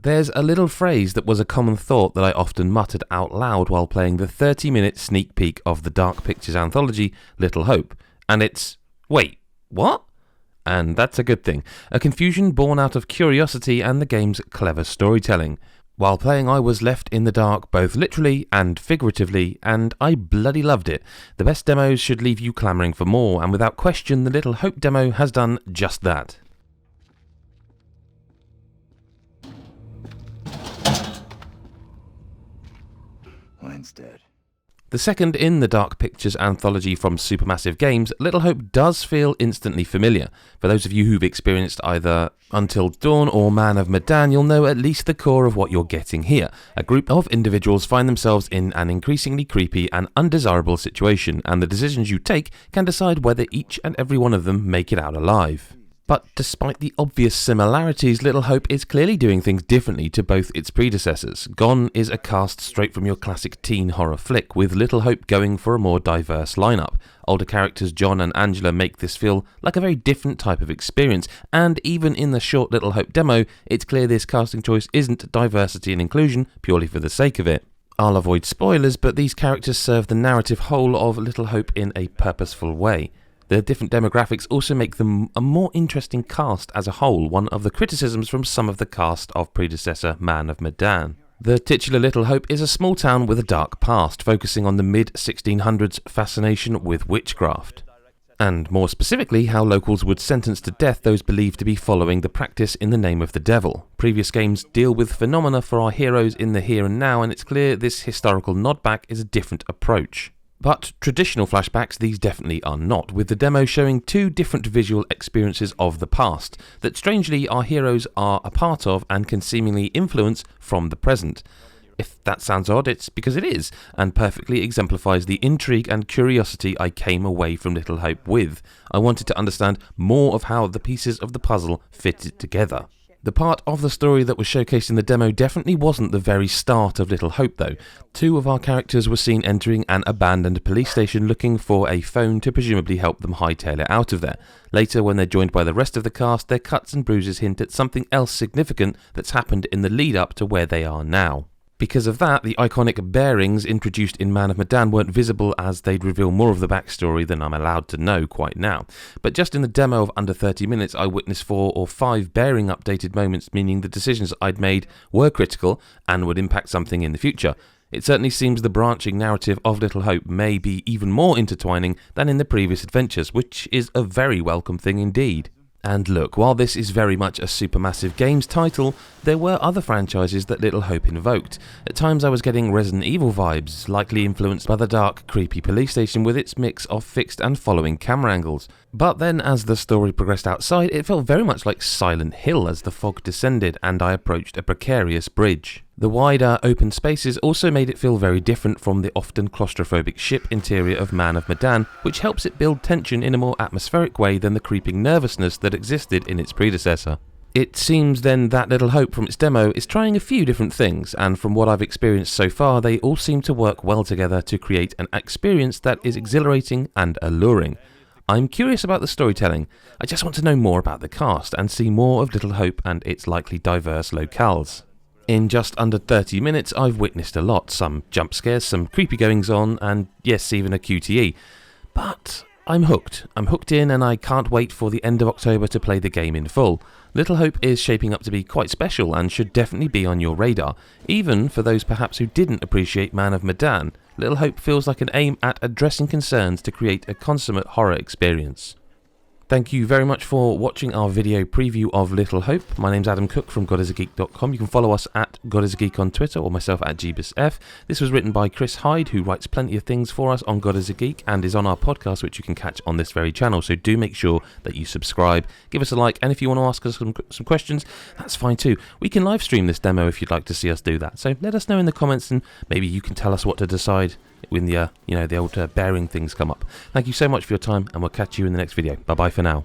There's a little phrase that was a common thought that I often muttered out loud while playing the 30-minute sneak peek of the Dark Pictures anthology, Little Hope, and it's, wait, what? And that's a good thing. A confusion born out of curiosity and the game's clever storytelling. While playing, I was left in the dark both literally and figuratively, and I bloody loved it. The best demos should leave you clamouring for more, and without question, the Little Hope demo has done just that. Mine's dead. The second in the Dark Pictures anthology from Supermassive Games, Little Hope does feel instantly familiar. For those of you who've experienced either Until Dawn or Man of Medan, you'll know at least the core of what you're getting here. A group of individuals find themselves in an increasingly creepy and undesirable situation, and the decisions you take can decide whether each and every one of them make it out alive. But despite the obvious similarities, Little Hope is clearly doing things differently to both its predecessors. Gone is a cast straight from your classic teen horror flick, with Little Hope going for a more diverse lineup. Older characters John and Angela make this feel like a very different type of experience, and even in the short Little Hope demo, it's clear this casting choice isn't diversity and inclusion purely for the sake of it. I'll avoid spoilers, but these characters serve the narrative whole of Little Hope in a purposeful way. The different demographics also make them a more interesting cast as a whole, one of the criticisms from some of the cast of predecessor Man of Medan. The titular Little Hope is a small town with a dark past, focusing on the mid-1600s fascination with witchcraft, and more specifically how locals would sentence to death those believed to be following the practice in the name of the devil. Previous games deal with phenomena for our heroes in the here and now, and it's clear this historical nod back is a different approach. But traditional flashbacks, these definitely are not, with the demo showing two different visual experiences of the past that strangely our heroes are a part of and can seemingly influence from the present. If that sounds odd, it's because it is, and perfectly exemplifies the intrigue and curiosity I came away from Little Hope with. I wanted to understand more of how the pieces of the puzzle fitted together. The part of the story that was showcased in the demo definitely wasn't the very start of Little Hope though. Two of our characters were seen entering an abandoned police station looking for a phone to presumably help them hightail it out of there. Later, when they're joined by the rest of the cast, their cuts and bruises hint at something else significant that's happened in the lead up to where they are now. Because of that, the iconic bearings introduced in Man of Medan weren't visible, as they'd reveal more of the backstory than I'm allowed to know quite now. But just in the demo of under 30 minutes, I witnessed 4 or 5 bearing updated moments, meaning the decisions I'd made were critical and would impact something in the future. It certainly seems the branching narrative of Little Hope may be even more intertwining than in the previous adventures, which is a very welcome thing indeed. And look, while this is very much a Supermassive Games title, there were other franchises that Little Hope invoked. At times I was getting Resident Evil vibes, likely influenced by the dark, creepy police station with its mix of fixed and following camera angles. But then as the story progressed outside, it felt very much like Silent Hill as the fog descended and I approached a precarious bridge. The wider, open spaces also made it feel very different from the often claustrophobic ship interior of Man of Medan, which helps it build tension in a more atmospheric way than the creeping nervousness that existed in its predecessor. It seems then that Little Hope from its demo is trying a few different things, and from what I've experienced so far, they all seem to work well together to create an experience that is exhilarating and alluring. I'm curious about the storytelling. I just want to know more about the cast and see more of Little Hope and its likely diverse locales. In just under 30 minutes, I've witnessed a lot. Some jump scares, some creepy goings on, and yes, even a QTE. But I'm hooked. I'm hooked in, and I can't wait for the end of October to play the game in full. Little Hope is shaping up to be quite special and should definitely be on your radar, even for those perhaps who didn't appreciate Man of Medan. Little Hope feels like an aim at addressing concerns to create a consummate horror experience. Thank you very much for watching our video preview of Little Hope. My name's Adam Cook from godisageek.com. You can follow us at godisageek on Twitter or myself at GBusF. This was written by Chris Hyde, who writes plenty of things for us on God is a Geek and is on our podcast, which you can catch on this very channel. So do make sure that you subscribe, give us a like, and if you want to ask us some questions, that's fine too. We can live stream this demo if you'd like to see us do that. So let us know in the comments, and maybe you can tell us what to decide when the old bearing things come up. Thank you so much for your time, and we'll catch you in the next video. Bye bye for now.